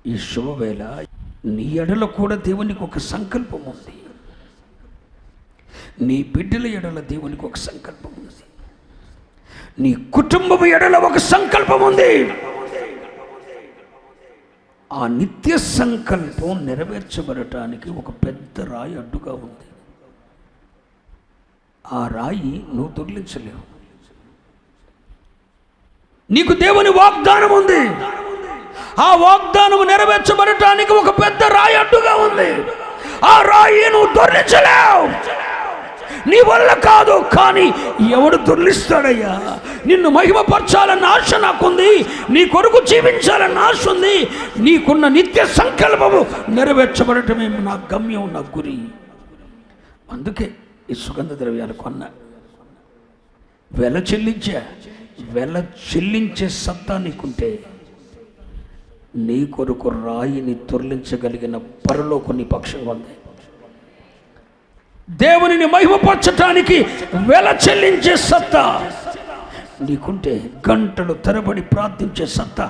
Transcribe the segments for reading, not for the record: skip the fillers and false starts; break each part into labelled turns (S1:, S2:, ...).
S1: ఈ శుభవేళ నీ ఎడల కూడా దేవునికి ఒక సంకల్పం ఉంది. నీ బిడ్డల ఎడల దేవునికి ఒక సంకల్పం ఉంది. నీ కుటుంబం ఎడల ఒక సంకల్పం ఉంది. ఆ నిత్య సంకల్పం నెరవేర్చబడటానికి ఒక పెద్ద రాయి అడ్డుగా ఉంది. ఆ రాయి నువ్వు దొర్లించలేవు. నీకు దేవుని వాగ్దానం ఉంది. ఆ వాగ్దానం నెరవేర్చబడటానికి ఒక పెద్ద రాయి అడ్డుగా ఉంది. ఆ రాయి నువ్వు దొర్లించలేవు. నీ వల్ల కాదు. కానీ ఎవడు దొర్లిస్తాడయ్యా? నిన్ను మహిమపరచాలన్న ఆశ నాకుంది. నీ కొరకు జీవించాలన్న ఆశ ఉంది. నీకున్న నిత్య సంకల్పము నెరవేర్చబడటమే నా గమ్యం, నా గురి. అందుకే ఈ సుగంధ ద్రవ్యాలు కొన్న వెల చెల్లించే సత్తా నీకుంటే నీ కొరకు రాయిని దొర్లించగలిగిన పరలోకం నీ పక్షంగా ఉంది. దేవునిని మహిమపరచటానికి వెల చెల్లించే సత్తా నీకుంటే, గంటలు తరబడి ప్రార్థించే సత్తా,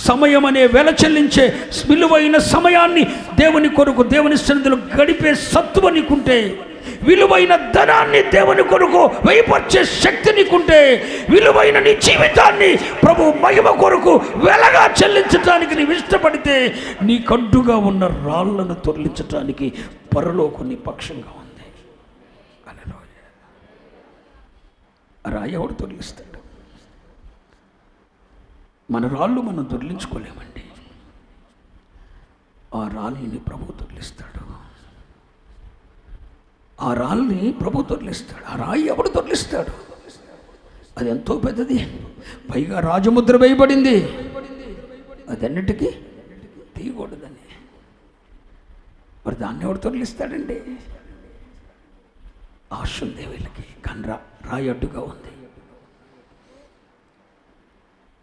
S1: సమయం అనే వెల చెల్లించే విలువైన సమయాన్ని దేవుని కొరకు దేవుని సన్నిధిలో గడిపే సత్తువ నీకుంటే, విలువైన ధనాన్ని దేవుని కొరకు వ్యయపరిచే శక్తి నీకుంటే, విలువైన నీ జీవితాన్ని ప్రభు మహిమ కొరకు వెలగా చెల్లించటానికి నీవు ఇష్టపడితే, నీ కడ్డుగా ఉన్న రాళ్లను తొలగించటానికి పరలోకం నీ పక్షంగా ఉంది. రాయి ఎవడు తొలగిస్తాడు? మన రాళ్ళు మనం దొర్లించుకోలేమండి. ఆ రాళ్ళని ప్రభు తొలగిస్తాడు. ఆ రాళ్ళని ప్రభు తొలగిస్తాడు. ఆ రాయి ఎవడు తొలగిస్తాడు? అది ఎంతో పెద్దది, పైగా రాజముద్ర వేయబడింది. అదన్నిటికీ తీయకూడదని. మరి దాన్ని ఎవడు తొలగిస్తాడండి? ఆశ ఉంది వీళ్ళకి, కానీ రాయి అడ్డుగా ఉంది.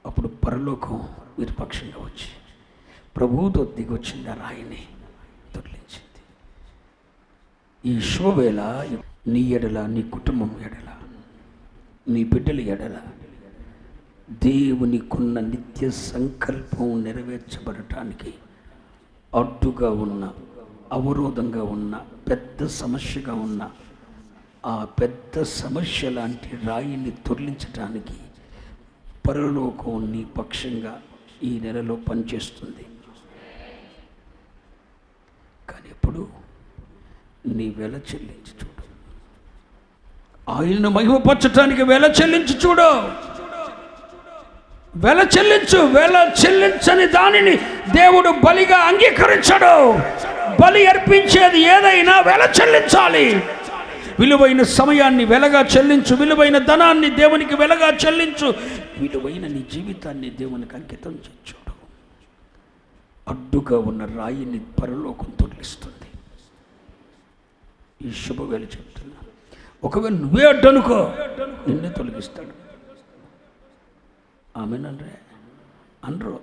S1: అప్పుడు పరలోకం వీరి పక్షంగా వచ్చి ప్రభువుతో దిగొచ్చింది, ఆ రాయిని తొలగించింది. ఈ శుభవేళ నీ ఎడల, నీ కుటుంబం ఎడల, నీ బిడ్డల ఎడల దేవునికున్న నిత్య సంకల్పం నెరవేర్చబడటానికి అడ్డుగా ఉన్న, అవరోధంగా ఉన్న, పెద్ద సమస్యగా ఉన్న ఆ పెద్ద సమస్య లాంటి రాయిని తొలగించడానికి పరలోకం నీ పక్షంగా ఈ నెలలో పనిచేస్తుంది. కానీ ఎప్పుడు నీ వెల చెల్లించి చూడు. ఆయనను మహిమపరచటానికి వెల చెల్లించి చూడు. వెల చెల్లించని దానిని దేవుడు బలిగా అంగీకరించడు. బలి అర్పించేది ఏదైనా వెల చెల్లించాలి. విలువైన సమయాన్ని వెలగా చెల్లించు, విలువైన ధనాన్ని దేవునికి వెలగా చెల్లించు, విలువైన నీ జీవితాన్ని దేవునికి అంకితం చూడు. అడ్డుగా ఉన్న రాయిని పరలోకం తొలగిస్తుంది. ఈ శుభవేళ చెప్తున్నా, ఒకవేళ నువ్వే అడ్డనుకో, నిన్నే తొలగిస్తాడు. ఆమెనండ్రే అనరు.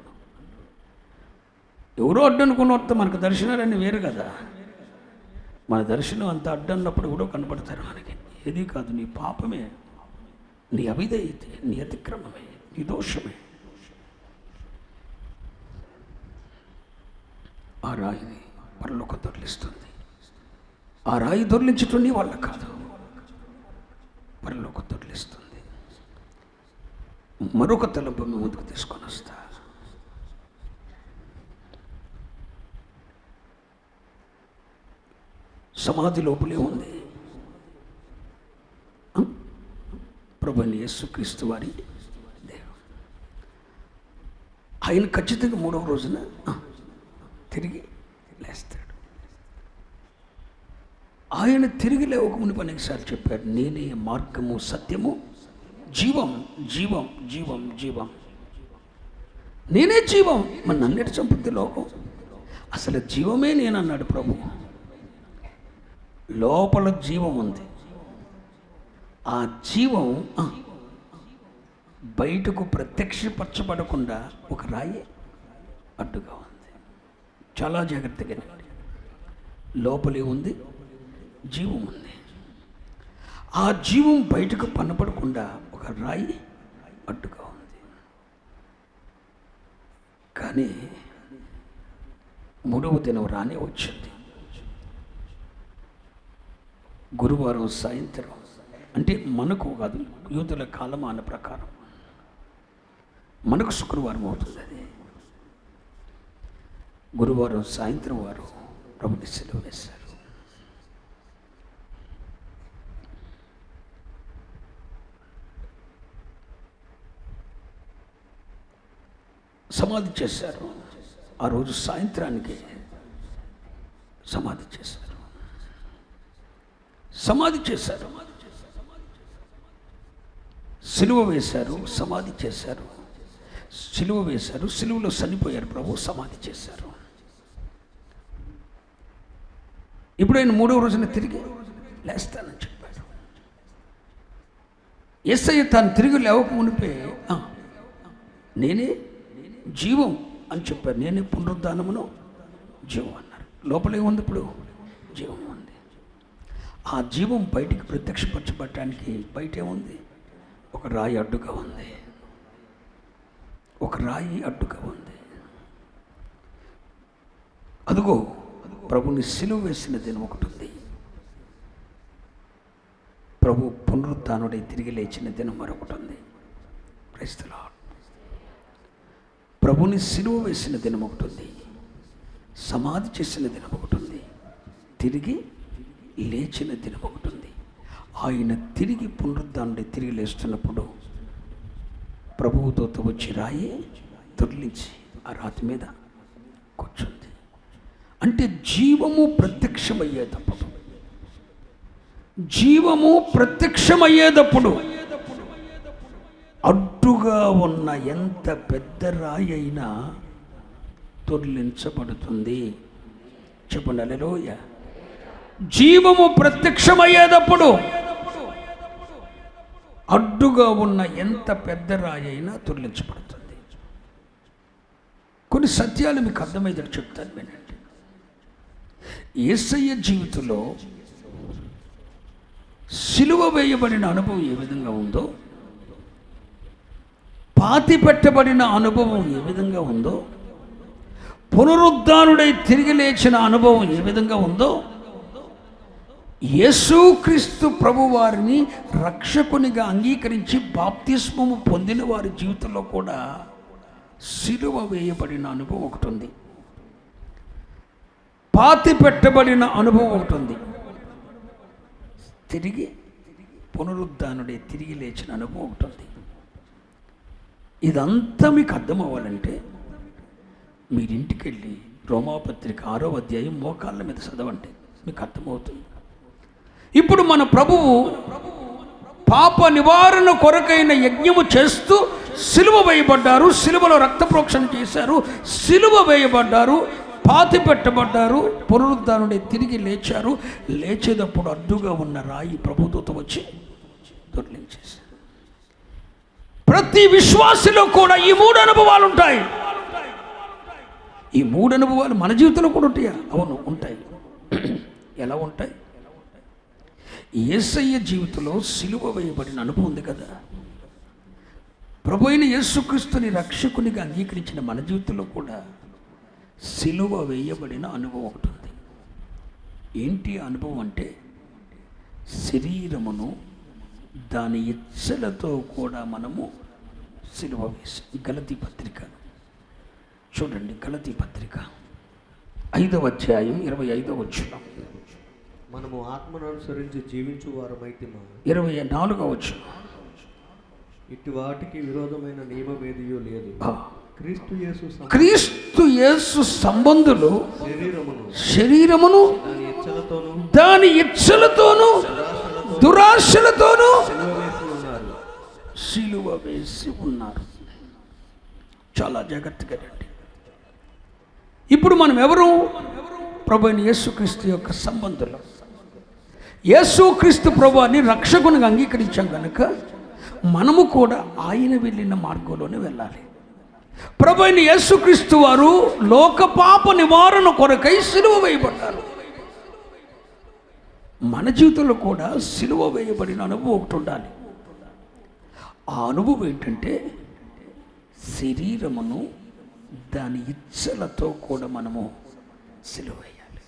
S1: ఎవరో అడ్డనుకున్న వస్తే మనకు దర్శనాలన్నీ వేరు కదా. మన దర్శనం అంత అడ్డన్నప్పుడు కూడా కనపడతారు మనకి. ఏది కాదు, నీ పాపమే, నీ అవిధేయతే, నీ అతిక్రమమే, నీ దోషమే. ఆ రాయిని పరలోకం దొర్లిస్తుంది. ఆ రాయి దొర్లించటం నీ వల్ల కాదు, పరలోకం దొర్లిస్తుంది. మరొక తలంపు ముందుకు తీసుకొని వస్తా. సమాధి లోపలే ఉంది ప్రభువైన యేసుక్రీస్తు వారి దేహం. ఆయన ఖచ్చితంగా 3వ రోజున తిరిగి లేస్తాడు. ఆయన తిరిగి లేవక మునుపు అనేకసార్లు చెప్పాడు, నేనే మార్గము, సత్యము, జీవం, జీవం, జీవం, జీవం. నేనే జీవం. మరి నన్నేటి చంపుద్ది లోకం? అసలు జీవమే నేనన్నాడు ప్రభు. లోపల జీవం ఉంది. ఆ జీవం బయటకు ప్రత్యక్షపరచబడకుండా ఒక రాయి అడ్డుగా ఉంది. చాలా జాగ్రత్తగా లోపలే ఉంది, జీవం ఉంది. ఆ జీవం బయటకు పనపడకుండా ఒక రాయి అడ్డుగా ఉంది. కానీ మూడవ దినం రానే వచ్చింది. గురువారం సాయంత్రం, అంటే మనకు కాదు, యూదుల కాలమాన ప్రకారం మనకు శుక్రవారం అవుతుంది. అది గురువారం సాయంత్రం వారు ప్రభుని సిలువ వేశారు. సమాధి చేశారు. ఆ రోజు సాయంత్రానికి సమాధి చేశారు. సమాధి చేశారు, సిలువ వేశారు, సమాధి చేశారు. సిలువ వేశారు, సిలువలో చనిపోయారు ప్రభు, సమాధి చేశారు. ఇప్పుడు ఆయన మూడవ రోజున తిరిగి లేస్తానని చెప్పాడు. యేసయ్య తాను తిరిగి లేవక మునిపే నేనే జీవం అని చెప్పారు. నేనే పునరుద్ధానమును జీవం అన్నారు. లోపల ఏముంది? ఇప్పుడు జీవం ఉంది. ఆ జీవం బయటికి ప్రత్యక్షపరచబడటానికి బయట ఏముంది? ఒక రాయి అడ్డుగా ఉంది. ఒక రాయి అడ్డుగా ఉంది. అదుగో ప్రభుని సిలువ వేసిన దినం ఒకటి ఉంది. ప్రభు పునరుత్థానుడై తిరిగి లేచిన దినం మరొకటి ఉంది. Praise the lord. ప్రభుని సిలువ వేసిన దినం ఒకటి ఉంది. సమాధి చేసిన దినం ఒకటి ఉంది. తిరిగి లేచిన దినం ఒకటి ఉంది. ఆయన తిరిగి పునరుద్ధానుడై తిరిగి లేస్తున్నప్పుడు ప్రభువుతో వచ్చి రాయి దొర్లించి ఆ రాతి మీద కూర్చుంది. అంటే జీవము ప్రత్యక్షమయ్యేటప్పుడు, జీవము ప్రత్యక్షమయ్యేటప్పుడు అడ్డుగా ఉన్న ఎంత పెద్ద రాయి అయినా దొర్లించబడుతుంది. చెప్పండి హల్లెలూయా. జీవము ప్రత్యక్షమయ్యేటప్పుడు అడ్డుగా ఉన్న ఎంత పెద్ద రాయి అయినా దొర్లించబడుతుంది. కొన్ని సత్యాలు మీకు అర్థమయ్యేటట్టు చెప్తాను వినండి. యేసయ్య జీవితంలో సిలువ వేయబడిన అనుభవం ఏ విధంగా ఉందో, పాతి పెట్టబడిన అనుభవం ఏ విధంగా ఉందో, పునరుద్ధానుడై తిరిగి లేచిన అనుభవం ఏ విధంగా ఉందో, యేసుక్రీస్తు ప్రభువారిని రక్షకునిగా అంగీకరించి బాప్తిస్మము పొందిన వారి జీవితంలో కూడా సిలువ వేయబడిన అనుభవం ఒకటి ఉంది. పాతి పెట్టబడిన అనుభవం ఒకటి ఉంది. తిరిగి పునరుద్ధానుడే తిరిగి లేచిన అనుభవం ఒకటి ఉంది. ఇదంతా మీకు అర్థం అవ్వాలంటే మీరింటికి వెళ్ళి రోమాపత్రిక 6వ అధ్యాయం మోకాళ్ళ మీద చదవండి, మీకు అర్థమవుతుంది. ఇప్పుడు మన ప్రభువు పాప నివారణ కొరకైన యజ్ఞము చేస్తూ సిలువ వేయబడ్డారు. సిలువలో రక్త ప్రోక్షణ చేశారు, సిలువ వేయబడ్డారు, పాతి పెట్టబడ్డారు, పునరుద్ధానుడే తిరిగి లేచారు. లేచేటప్పుడు అడ్డుగా ఉన్న రాయి ప్రభుదూత వచ్చి దొర్లించేశారు. ప్రతి విశ్వాసిలో కూడా ఈ 3 అనుభవాలు ఉంటాయి. ఈ 3 అనుభవాలు మన జీవితంలో కూడా ఉంటాయా? అవును, ఉంటాయి. ఎలా ఉంటాయి? యేసయ్య జీవితంలో సిలువ వేయబడిన అనుభవం ఉంది కదా. ప్రభు అయిన యేసుక్రీస్తుని రక్షకునిగా అంగీకరించిన మన జీవితంలో కూడా సిలువ వేయబడిన అనుభవం ఒకటి ఉంది. ఏంటి అనుభవం అంటే, శరీరమును దాని ఇచ్చలతో కూడా మనము సిలువ వేసాం. గలతీ పత్రిక చూడండి, గలతీ పత్రిక 5వ అధ్యాయం 25వ వచనం.
S2: మనము ఆత్మను అనుసరించి జీవించు వారమైతే
S1: 24వ వచనం.
S2: ఇటు వాటికి విరోధమైన నియమమేదియో లేదు.
S1: క్రీస్తు యేసు సంబంధులు శరీరమును దాని ఇచ్చలతోనూ దురాశలతోనూ సిలువ వేసి ఉన్నారు. చాలా జాగ్రత్తగా రండి. ఇప్పుడు మనం ఎవరు? ప్రభు అయిన యేసుక్రీస్తు యొక్క సంబంధులు. యేసుక్రీస్తు ప్రభుని రక్షకునిగా అంగీకరించాం కనుక మనము కూడా ఆయన వెళ్ళిన మార్గంలోనే వెళ్ళాలి. ప్రభు అయిన యేసుక్రీస్తు వారు లోక పాప నివారణ కొరకై సిలువ వేయబడ్డారు. మన జీవితంలో కూడా సిలువ వేయబడిన అనుభవం ఒకటి ఉండాలి. ఆ అనుభవం ఏంటంటే, శరీరమును దాని ఇచ్చలతో కూడా మనము సిలువ వేయాలి.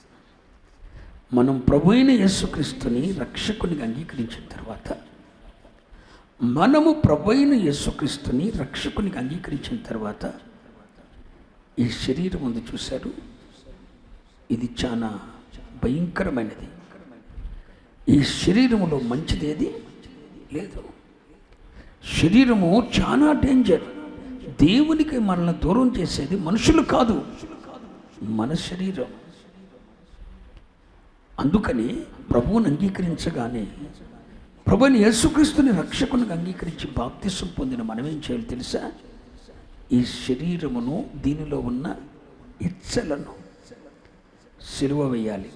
S1: మనం ప్రభు అయిన యేసుక్రీస్తుని రక్షకునిగా అంగీకరించిన తర్వాత, ఈ శరీరం ఉంది చూశారు, ఇది చాలా భయంకరమైనది. ఈ శరీరములో మంచిదేది లేదు. శరీరము చాలా డేంజర్. దేవునికి మనల్ని దూరం చేసేది మనుషులు కాదు, మన శరీరం. అందుకని ప్రభువుని అంగీకరించగానే, ప్రభుని యేసుక్రీస్తుని రక్షకునికి అంగీకరించి బాప్తిసం పొందిన మనం ఏం చేయాలి తెలుసా? ఈ శరీరమును, దీనిలో ఉన్న ఇచ్చలను సిలువ వేయాలి.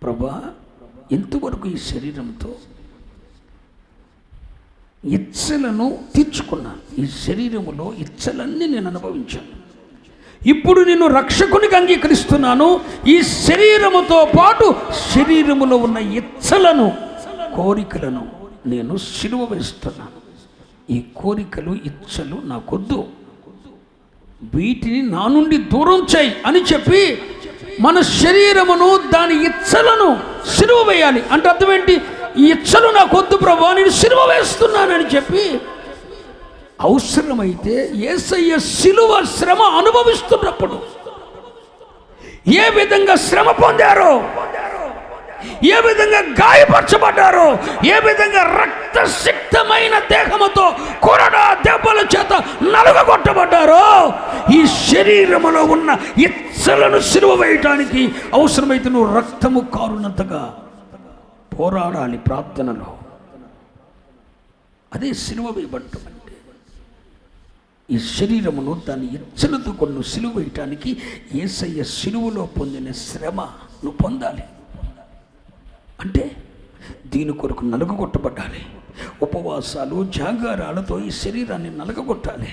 S1: ప్రభువా, ఇంతవరకు ఈ శరీరంతో ఇచ్చలను తీర్చుకున్నాను. ఈ శరీరములో ఇచ్చలన్నీ నేను అనుభవించాను. ఇప్పుడు నేను రక్షకునికి అంగీకరిస్తున్నాను. ఈ శరీరముతో పాటు శరీరములో ఉన్న ఇచ్చలను, కోరికలను నేను సిలువ వేస్తున్నాను. ఈ కోరికలు, ఇచ్చలు నాకొద్దు, వీటిని నా నుండి దూరం చేయి అని చెప్పి మన శరీరమును, దాని ఇచ్చలను సిలువ వేయాలి. అంటే అర్థం ఏంటి? ఈ ఇచ్చలు నాకొద్దు ప్రభువా, నేను సిలువ వేస్తున్నానని చెప్పి, అవసరమైతే యేసయ్య సిలువ శ్రమ అనుభవిస్తున్నప్పుడు ఏ విధంగా శ్రమ పొందారో, ఏ విధంగా గాయపరచబడ్డారో, ఏ విధంగా రక్తసిక్తమైన దేహముతో కొరడా దెబ్బల చేత నలుగగొట్టబడ్డారో, ఈ శరీరములో ఉన్న ఇచ్చలను సిలువ వేయటానికి అవసరమైతే నువ్వు రక్తము కారునంతగా పోరాడాలి ప్రార్థనలో. అదే సిలువ వేయబడటం అంటే. ఈ శరీరమును, దాని ఇచ్చలతో కొన్ని సిలువ వేయటానికి యేసయ్య సిలువలో పొందిన శ్రమ నువ్వు పొందాలి. అంటే దీని కొరకు నలుగగొట్టబడాలి. ఉపవాసాలు, జాగారాలతో ఈ శరీరాన్ని నలగగొట్టాలి.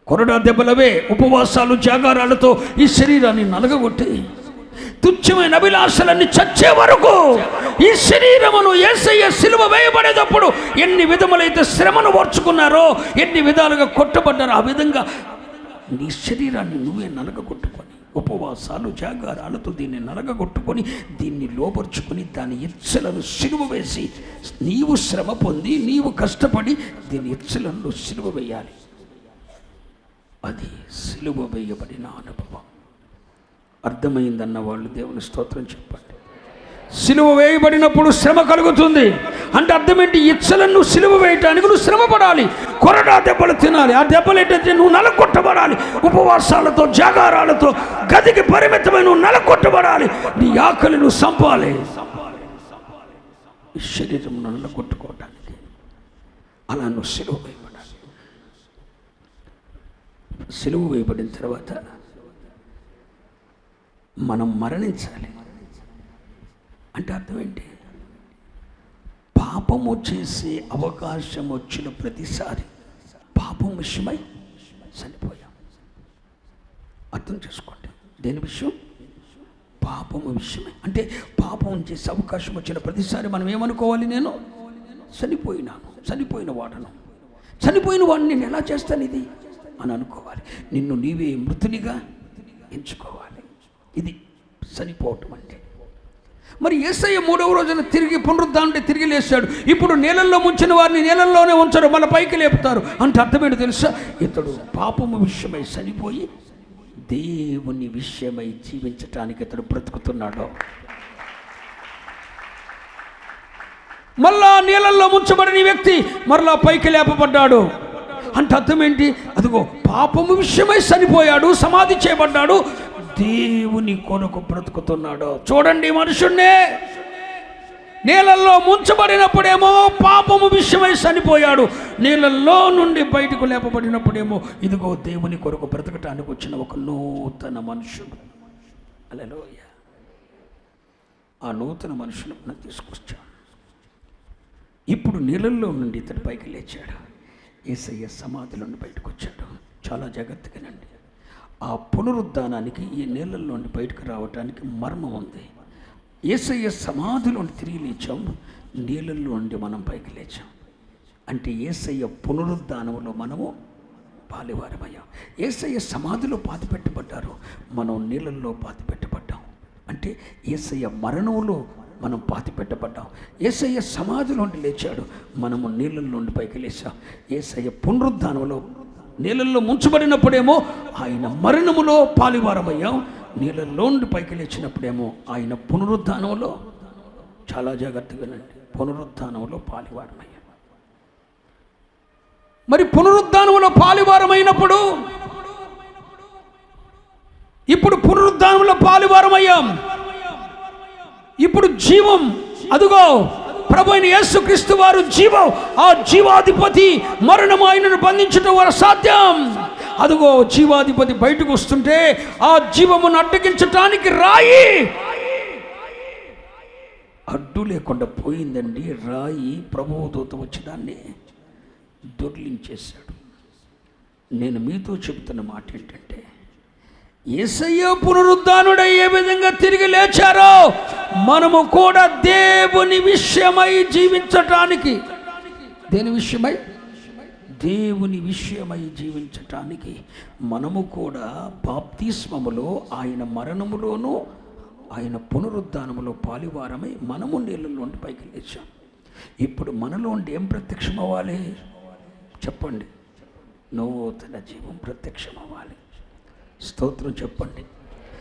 S1: కొరడా దెబ్బలవే ఉపవాసాలు, జాగారాలతో ఈ శరీరాన్ని నలగగొట్టి, తుచ్చమైన అభిలాషలన్నీ చచ్చే వరకు ఈ శరీరమును యేసయ్య సిలువ వేయబడేటప్పుడు ఎన్ని విధములైతే శ్రమను ఓర్చుకున్నారో, ఎన్ని విధాలుగా కొట్టబడ్డారో, ఆ విధంగా నీ శరీరాన్ని నువ్వే నలగగొట్టుకొని, ఉపవాసాలు, జాగారాలతో దీన్ని నలగగొట్టుకొని, దీన్ని లోపరుచుకొని, దాని ఇచ్చలను సిలువ వేసి, నీవు శ్రమ పొంది, నీవు కష్టపడి దీని ఇచ్చలను సిలువ వేయాలి. అది సిలువ వేయబడిన అనుభవం. అర్థమైందన్న వాళ్ళు దేవుని స్తోత్రం చెప్పండి. సిలువ వేయబడినప్పుడు శ్రమ కలుగుతుంది అంటే అర్థం ఏంటి? ఇచ్చలను నువ్వు సిలువ వేయటానికి నువ్వు శ్రమ పడాలి. కొరడా దెబ్బలు తినాలి. ఆ దెబ్బలు ఏంటంటే నువ్వు నలగొట్టబడాలి. ఉపవాసాలతో, జాగారాలతో గదికి పరిమితమై నువ్వు నలగొట్టబడాలి. నీ ఆకలి నువ్వు సంపాలి. ఈ శరీరం నలగొట్టుకోవటానికి అలా నువ్వు సిలువ వేయబడాలి. సిలువ వేయబడిన తర్వాత మనం మరణించాలి. అంటే అర్థం ఏంటి? పాపము చేసే అవకాశం వచ్చిన ప్రతిసారి పాపం విషయమై చనిపోయాం. అర్థం చేసుకోండి. దేని విషయం? పాపము విషయమై. అంటే పాపం చేసే అవకాశం వచ్చిన ప్రతిసారి మనం ఏమనుకోవాలి? నేను చనిపోయిన వాడిని నేను ఎలా చేస్తాను ఇది అని అనుకోవాలి. నిన్ను నీవే మృతునిగా ఎంచుకోవాలి. ఇది చనిపోవటం అంటే. మరి యేసయ్య 3వ రోజున తిరిగి పునరుద్ధానం తిరిగి లేచాడు. ఇప్పుడు నీళ్ళల్లో ముంచిన వారిని నీళ్ళల్లోనే ఉంచరు, మన పైకి లేపుతారు. అంటే అర్థమేంటి తెలుసా? ఇతడు పాపము విషయమై చనిపోయి దేవుని విషయమై జీవించటానికి ఇతడు బ్రతుకుతున్నాడు. మళ్ళా నీళ్ళల్లో ముంచబడిన వ్యక్తి మరలా పైకి లేపబడ్డాడు. అంటే అర్థం ఏంటి? అదిగో పాపము విషయమై చనిపోయాడు, సమాధి చేయబడ్డాడు, దేవుని కొరకు బ్రతుకుతున్నాడు. చూడండి, మనుషుణ్ణే నీళ్ళల్లో ముంచబడినప్పుడేమో పాపము విషయమై చనిపోయాడు, నీళ్ళల్లో నుండి బయటకు లేపబడినప్పుడేమో ఇదిగో దేవుని కొరకు బ్రతకటానికి వచ్చిన ఒక నూతన మనుషుడు. హల్లెలూయా. ఆ నూతన మనుషుని మనం తీసుకొచ్చాం. ఇప్పుడు నీళ్ళల్లో నుండి ఇతడు పైకి లేచాడు. యేసయ్య సమాధిలో నుండి బయటకు వచ్చాడు. చాలా జాగ్రత్తగానండి. ఆ పునరుద్ధానానికి ఈ నీళ్ళల్లో నుండి బయటకు రావడానికి మర్మం ఉంది. యేసయ్య సమాధిలో నుండి తిరిగి లేచాం, నీళ్ళల్లో నుండి మనం పైకి లేచాం. అంటే యేసయ్య పునరుద్ధానంలో మనము పాలివారమయ్యాం. యేసయ్య సమాధిలో పాతిపెట్టబడ్డారు, మనం నీళ్ళల్లో పాతిపెట్టబడ్డాం. అంటే యేసయ్య మరణంలో మనం పాతిపెట్టబడ్డాం. యేసయ్య సమాధిలోండి లేచాడు, మనము నీళ్ళ నుండి పైకి లేచాం. యేసయ్య పునరుద్ధానంలో నీళ్ళల్లో ముంచబడినప్పుడేమో ఆయన మరణములో పాలివారమయ్యాం, నీళ్ళల్లోండి పైకి లేచినప్పుడేమో ఆయన పునరుద్ధానంలో, చాలా జాగ్రత్తగానండి, పునరుద్ధానంలో పాలివారమయ్యాం. మరి పునరుద్ధానంలో పాలివారమైనప్పుడు ఇప్పుడు పునరుద్ధానంలో పాలివారమయ్యాం. ఇప్పుడు జీవం, అదుగో ప్రభు అయిన యేసుక్రీస్తు వారు జీవం. ఆ జీవాధిపతి మరణం ఆయనను బంధించడం వల్ల సాధ్యం. అదుగో జీవాధిపతి బయటకు వస్తుంటే ఆ జీవమును అడ్డగించటానికి రాయి అడ్డు లేకుండా పోయిందండి. రాయి ప్రభువు దూత వచ్చి దాన్ని దొర్లించేశాడు. నేను మీతో చెబుతున్న మాట ఏంటంటే, యేసయ్య పునరుద్ధానుడై ఏ విధంగా తిరిగి లేచారో మనము కూడా దేవుని విషయమై జీవించటానికి, దేని విషయమై? దేవుని విషయమై జీవించటానికి మనము కూడా బాప్తిస్మములో ఆయన మరణములోనూ ఆయన పునరుద్ధానములో పాలివారమై మనము నీళ్ళలోండి పైకి లేచాం. ఇప్పుడు మనలోండి ఏం ప్రత్యక్షం అవ్వాలి చెప్పండి? నూతన జీవం ప్రత్యక్షం అవ్వాలి. స్తోత్రం చెప్పండి.